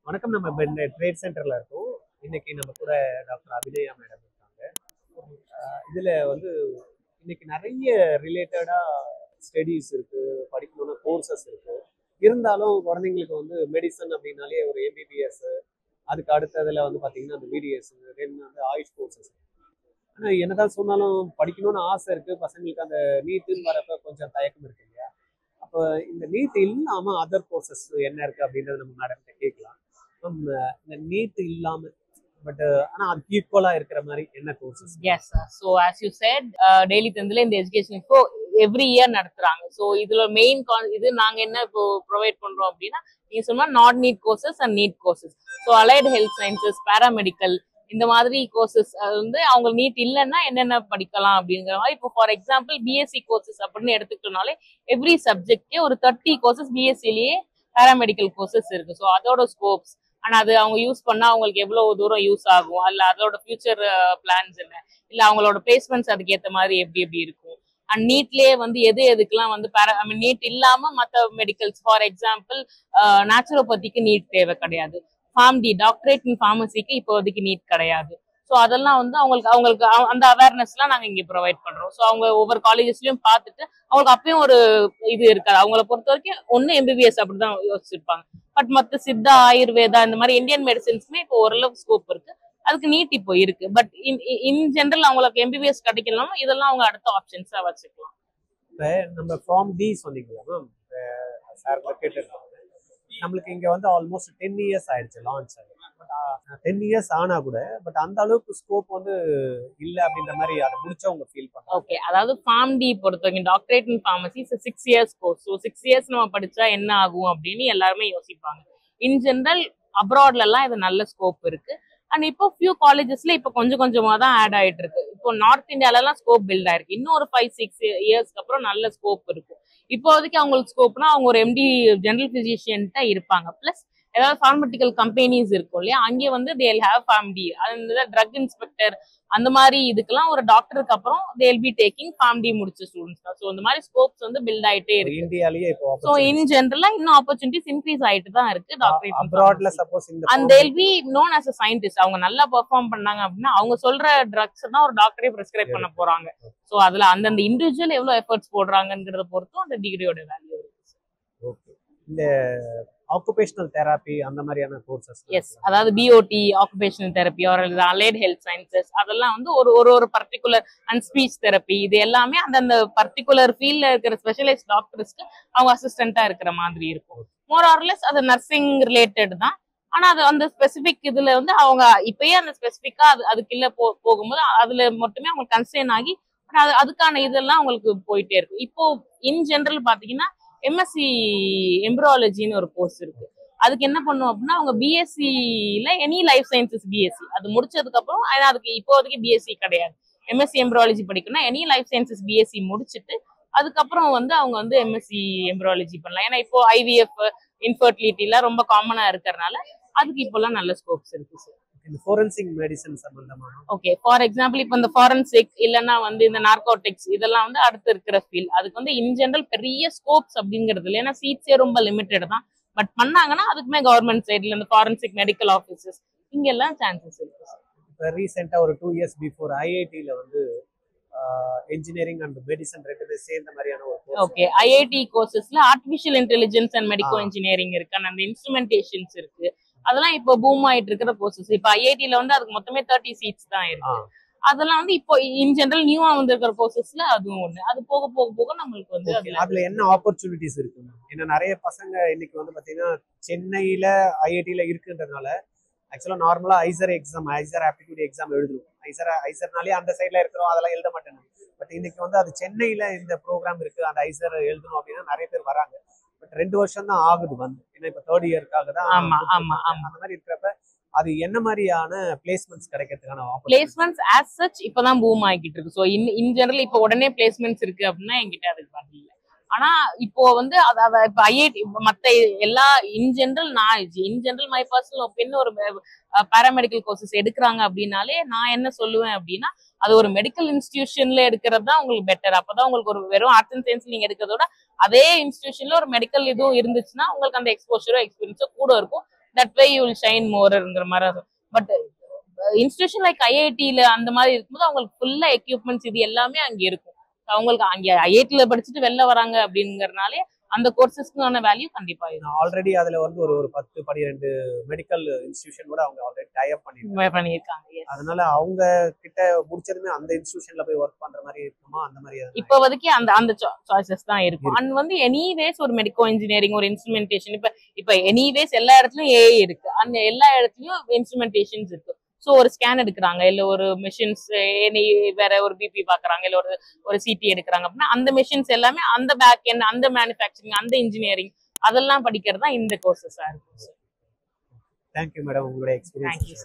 வணக்கம். நம்ம இப்ப இந்த ட்ரேட் சென்டர்ல இருக்கோம். இன்னைக்கு நம்ம கூட டாக்டர் அபிநயா மேடம் இருக்காங்க. இதுல வந்து இன்னைக்கு நிறைய ரிலேட்டடா ஸ்டடீஸ் இருக்கு, படிக்கணும்னா கோர்சஸ் இருக்கு. இருந்தாலும் குழந்தைங்களுக்கு வந்து மெடிசன் அப்படின்னாலே ஒரு எம்பிபிஎஸ், அதுக்கு அடுத்ததுல வந்து பாத்தீங்கன்னா அந்த பிடிஎஸ், தென் வந்து ஆயுஷ் கோர்சஸ். ஆனா என்னதான் சொன்னாலும் படிக்கணும்னு ஆசை இருக்கு பசங்களுக்கு. அந்த நீட்டுன்னு வரப்ப கொஞ்சம் தயக்கம் இருக்கு இல்லையா? அப்போ இந்த நீட் இல்லாம அதர் கோர்சஸ் என்ன இருக்கு அப்படின்றத நம்ம மேடம் கேட்கலாம். இந்த நீட் இல்லாம பட் ஆனா அதுக்கு ஈக்குவலா இருக்கிற மாதிரி என்ன courses? Yes, sir. So as you said, daily தந்துல இந்த எஜுகேஷன் இப்போ எவ்ரி இயர் நடத்துறாங்க. ஸோ இதுல மெயின் இது நாங்க என்ன இப்போ ப்ரொவைட் பண்றோம் அப்படின்னா, நீங்க சொன்னா not NEET courses and NEET courses. So allied health sciences, paramedical, இந்த மாதிரி கோர்சஸ் வந்து அவங்க நீட் இல்லைன்னா என்னென்ன படிக்கலாம் அப்படிங்கிற மாதிரி. இப்போ ஃபார் எக்ஸாம்பிள் பிஎஸ்சி கோர்சஸ் அப்படின்னு எடுத்துக்கிட்டோம்னாலே எவ்ரி சப்ஜெக்டே ஒரு 30 கோர்சஸ் பிஎஸ்சிலேயே பேராமெடிக்கல் கோர்சஸ் இருக்கு. ஸோ அதோட ஸ்கோப்ஸ் ஆனா அது அவங்க யூஸ் பண்ணா அவங்களுக்கு எவ்வளவு தூரம் யூஸ் ஆகும், அல்ல அதோட ஃபியூச்சர் பிளான்ஸ் என்ன, இல்ல அவங்களோட பிளேஸ்மெண்ட்ஸ் அதுக்கு ஏத்த மாதிரி எப்படி எப்படி இருக்கும். அண்ட் நீட்லயே வந்து எதுக்கெல்லாம் வந்து நீட் இல்லாம மற்ற மெடிக்கல்ஸ், ஃபார் எக்ஸாம்பிள் நேச்சுரோபதிக்கு நீட் தேவை கிடையாது. ஃபார்ம்டி டாக்டரேட் இன் ஃபார்மசிக்கு இப்போதைக்கு நீட் கிடையாது. ஸோ அதெல்லாம் வந்து அவங்களுக்கு அவங்களுக்கு அந்த அவேர்னஸ்லாம் நாங்கள் இங்கே ப்ரொவைட் பண்றோம். ஸோ அவங்க ஒவ்வொரு காலேஜஸ்லயும் பார்த்துட்டு அவங்களுக்கு அப்பயும் ஒரு இது இருக்காது. அவங்கள பொறுத்த வரைக்கும் ஒன்னு எம்பிபிஎஸ் அப்படிதான் யோசிச்சிருப்பாங்க. பட் மற்ற சித்தா, ஆயுர்வேதா, இந்த மாதிரி இந்தியன் மெடிசின்ஸ்மே இப்போ ஓரளவுக்கு ஸ்கோப் இருக்கு. அதுக்கு நீட் இப்போ இருக்கு. பட் இன் ஜென்ரல் அவங்களுக்கு எம்பிபிஎஸ் கிடைக்கலாம், இதெல்லாம் அவங்க அடுத்த ஆப்ஷன்ஸா வச்சுக்கலாம். இப்போ நம்ம ஃபார்ம் டி சொன்னீங்களா மேம்? சார் கேட்டிருக்காங்க. நம்மளுக்கு இங்க வந்து ஆல்மோஸ்ட் 10 இயர்ஸ் ஆயிடுச்சு லான்ச் ஆகி. பட் 10 இயர்ஸ் ஆனா கூட பட் அந்த அளவுக்கு ஸ்கோப் வந்து இல்ல அப்படின்ற மாதிரி அதை முடிச்சவங்க ஃபீல் பண்ணுவாங்க. ஓகே, அதாவது ஃபார்ம் டி பொறுத்த வரைக்கும் doctorate in pharmacy 6 years course. So 6 years நம்ம படிச்சா என்ன ஆகும் அப்படின்னு எல்லாருமே யோசிப்பாங்க. இன் ஜென்ரல் அப்ராட்ல எல்லாம் இது நல்ல ஸ்கோப் இருக்கு. அண்ட் இப்போ ஃபியூ காலேஜஸ்ல இப்போ கொஞ்சம் கொஞ்சமா தான் ஆட் ஆயிட்டு இருக்கு. இப்போ நார்த் இந்தியால எல்லாம் ஸ்கோப் பில்ட் ஆயிருக்கு. இன்னும் ஒரு 5-6 இயர்ஸ்க்கு அப்புறம் நல்ல ஸ்கோப் இருக்கும். இப்போதைக்கு அவங்களுக்கு ஸ்கோப்னா அவங்க ஒரு எம்டி ஜெனரல் பிசிஷியன்ட்ட இருப்பாங்க. பிளஸ் ஏதாவது ஃபார்மட்டிக்கல் கம்பெனிஸ் இருக்கும் இல்லையா, அங்கே வந்து தேல் ஹேவ் ஃபார்ம்டி, அந்த ட்ரக் இன்ஸ்பெக்டர் அந்த மாதிரி இதுக்கெல்லாம் ஒரு டாக்டருக்கு அப்புறம் தேல் பி டேக்கிங் ஃபார்ம்டி முடிச்ச ஸ்டூடெண்ட்ஸ் தான். ஸோ இந்த மாதிரி ஸ்கோப்ஸ் வந்து பில்ட் ஆயிட்டே இருக்கு இந்தியாலயே. இப்போ ஸோ இன் ஜென்ரலா இன்னும் ஆப்பர்ச்சுனிட்டிஸ் இன்க்ரீஸ் ஆயிட்டு தான் இருக்கு டாக்டரேட் அப்ராட்ல. சப்போஸ் இந்த and they'll be known as a scientist. அவங்க நல்லா பெர்ஃபார்ம் பண்ணாங்க அப்படின்னா அவங்க சொல்ற ட்ரக்ஸ் தான் ஒரு டாக்டரே பிரிஸ்கிரைப் பண்ண போறாங்க. ஸோ அதுல அந்தந்த இண்டிவிஜுவல் எவ்வளவு எஃபர்ட்ஸ் போடுறாங்கிறத பொறுத்தும் அந்த டிகிரியோட வேல்யூ இருக்கு. ஓகே. இந்த ஆக்குபேஷனல் தெரப்பி அந்த மாதிரியான கோர்சஸ்? எஸ், அதாவது BOT, occupational therapy, or allied health sciences, அதெல்லாம் வந்து ஒரு ஒரு பர்டிகுலர் அண்ட் ஸ்பீச் தெரப்பி, இது எல்லாமே அந்தந்த பர்டிகுலர் ஃபீல்ட்ல இருக்கிற ஸ்பெஷலைஸ்ட் டாக்டர்ஸ்க்கு அவங்க அசிஸ்டண்டா இருக்கிற மாதிரி இருக்கும். மோர் ஆர்லெஸ் அது நர்சிங் ரிலேட்டட் தான். ஆனா அது அந்த ஸ்பெசிபிக் இதுல வந்து அவங்க இப்பயே அந்த ஸ்பெசிபிக்கா அதுக்கு இல்ல போகும்போது அதுல மட்டுமே அவங்க கன்சர்ன் ஆகி அதுக்கான இதெல்லாம் அவங்களுக்கு போயிட்டே இருக்கும். இப்போ இன் ஜெனரல் பாத்தீங்கன்னா எம்எஸ்சி எம்ப்ரியாலஜின்னு ஒரு கோர்ஸ் இருக்கு. அதுக்கு என்ன பண்ணும் அப்படின்னா அவங்க பிஎஸ்சில எனி லைஃப் சயின்சஸ் பிஎஸ்சி அது முடிச்சதுக்கு அப்புறம், அதுக்கு இப்போதைக்கு பிஎஸ்சி கிடையாது. எம்எஸ்சி எம்ப்ரியாலஜி படிக்கணும்னா எனி லைஃப் சயின்சஸ் பிஎஸ்சி முடிச்சுட்டு அதுக்கப்புறம் வந்து அவங்க வந்து எம்எஸ்சி எம்ப்ரியாலஜி பண்ணலாம். ஏன்னா இப்போ ஐவிஎஃப், இன்ஃபர்டிலிட்டி எல்லாம் ரொம்ப காமனா இருக்கிறதுனால அதுக்கு இப்போலாம் நல்ல ஸ்கோப்ஸ் இருக்கு சார். இந்த ஃபோரன்சிக் மெடிசன் சம்பந்தமான. ஓகே, ஃபார் எக்ஸாம்பிள் இப்போ இந்த ஃபாரன்சிக் இல்லைன்னா வந்து இந்த நார்கோட்டிக்ஸ் இதெல்லாம் வந்து அடுத்து இருக்கிற ஃபீல்ட். அதுக்கு வந்து இன் ஜெனரல் பெரிய ஸ்கோப்ஸ் அப்படிங்கிறது இல்லை, ஏன்னா சீட்ஸே ரொம்ப லிமிட்டட் தான். பட் பண்ணாங்கன்னா அதுக்குமே கவர்மெண்ட் சைட்ல இந்த ஃபாரன்சிக் மெடிக்கல் ஆஃபீஸஸ் இங்கெல்லாம் சான்சஸ் இருக்கு. இப்போ ரீசெண்டா ஒரு 2 இயர்ஸ் பிஃபோர் ஐஐடியில் வந்து இன்ஜினியரிங் அண்ட் மெடிசன் ரெண்டுமே சேர்ந்த மாதிரியான ஒரு கோர்ஸ். ஓகே, ஐஐடி கோர்சஸ்ல artificial intelligence and medico engineering இருக்கு, அந்த இன்ஸ்ட்ருமெண்டேஷன்ஸ் இருக்கு. அதெல்லாம் இப்போ பூம் ஆயிட்டு இருக்கிற கோர்சஸ். இப்போ ஐஐடில வந்து அதுக்கு மொத்தமே 30 சீட்ஸ் தான் இருக்கு. அதெல்லாம் வந்து இப்போ இன் ஜெனரல் நியூவா வந்திருக்கிற கோர்சஸ்ல அதுவும் ஒண்ணு. அது போக போக போக நம்மளுக்கு வந்து அதுல என்ன ஆப்பர்ச்சுனிட்டிஸ் இருக்கு? ஏன்னா நிறைய பசங்க இன்னைக்கு வந்து பாத்தீங்கன்னா சென்னையில ஐஐடில இருக்குன்றதுனால ஆக்சுவலா நார்மலா ஐசர் எக்ஸாம், ஐசர் ஆப்டிடியூட் எக்ஸாம் எழுதுவோம். ஐசர்னாலே அந்த சைட்ல இருக்கிறோம், அதெல்லாம் எழுத மாட்டேன். பட் இன்னைக்கு வந்து அது சென்னையில இந்த ப்ரோக்ராம் இருக்கு, அந்த ஐசர் எழுதணும் அப்படின்னா நிறைய பேர் வராங்க. பட் 2 வருஷம் தான் ஆகுது வந்து, ஏன்னா இப்ப 3rd இயர்க்காக தான். அந்த மாதிரி இருக்கிறப்ப அது என்ன மாதிரியான பிளேஸ்மெண்ட்ஸ் கிடைக்கிறதுக்கான பிளேஸ்மெண்ட்ஸ் ஆஸ் சச் இப்பதான் பூம் ஆகிட்டு இருக்கு. ஸோ இன் ஜெனரல் இப்போ உடனே பிளேஸ்மெண்ட்ஸ் இருக்கு அப்படின்னா என்கிட்ட அதுக்கு பதில். ஆனா இப்போ வந்து இப்ப ஐஐடி மத்த எல்லா இன் ஜெனரல் மை பர்சனல் ஒப்பீனியன் ஒரு பாராமெடிக்கல் கோர்சஸ் எடுக்கிறாங்க அப்படின்னாலே நான் என்ன சொல்லுவேன் அப்படின்னா அது ஒரு மெடிக்கல் இன்ஸ்டிடியூஷன்ல எடுக்கிறது தான் உங்களுக்கு பெட்டர். அப்பதான் உங்களுக்கு ஒரு வெறும் ஆர்ட்ஸ் அண்ட் சயின்ஸ் நீங்க எடுக்கிறதோட அதே இன்ஸ்டிடியூஷன்ல ஒரு மெடிக்கல் இதுவும் இருந்துச்சுன்னா உங்களுக்கு அந்த எக்ஸ்போஷரோ எக்ஸ்பீரியன்ஸோ கூட இருக்கும். That way you will shine மோர்ங்கிற மாதிரி. பட் இன்ஸ்டிடியூஷன் லைக் ஐஐடில அந்த மாதிரி இருக்கும்போது அவங்களுக்கு ஃபுல்லா எக்யூப்மெண்ட்ஸ் இது எல்லாமே அங்க இருக்கும். அவங்களுக்கு அங்க ஐஐடில படிச்சுட்டு வெளில வராங்க அப்படிங்கறதுனாலே அந்த கோர்சஸ்க்கான வேல்யூ கண்டிப்பா இருக்கும். ஆல்ரெடி அதுல வந்து ஒரு 10-12 மெடிக்கல் இன்ஸ்டிடியூஷன் கூட அவங்க ஆல்ரெடி டை அப் பண்ணிருக்காங்க. அதனால அவங்க கிட்ட முடிச்சதுமே அந்த இன்ஸ்டிடியூஷன்ல போய் ஒர்க் பண்ற மாதிரி இருக்குமா? அந்த மாதிரி இப்போதைக்கு அந்த சாய்ஸஸ் தான் இருக்கும். அண்ட் வந்து எனிவேஸ் ஒரு மெடிக்கோ இன்ஜினியரிங், ஒரு இன்ஸ்ட்ருமெண்டேஷன், இப்ப எனிவேஸ் எல்லா இடத்துலயும் ஏஐ இருக்கு. அந்த எல்லா இடத்துலயும் இன்ஸ்ட்ருமெண்டேஷன்ஸ் இருக்கு. ஸோ ஒரு ஸ்கேன் எடுக்கிறாங்க, இல்ல ஒரு மெஷின்ஸ் வேற ஒரு பிபி பாக்குறாங்க, இல்ல ஒரு சிடி எடுக்கிறாங்க அப்படின்னா அந்த மெஷின்ஸ் எல்லாமே அந்த பேக் எண்ட், அந்த மேனுஃபேக்சரிங், அந்த இன்ஜினியரிங் அதெல்லாம் படிக்கிறது தான் இந்த கோர்சஸா இருக்கும். தேங்க்யூ மேடம், உங்களுடைய எக்ஸ்பீரியன்ஸ். தேங்க்யூ.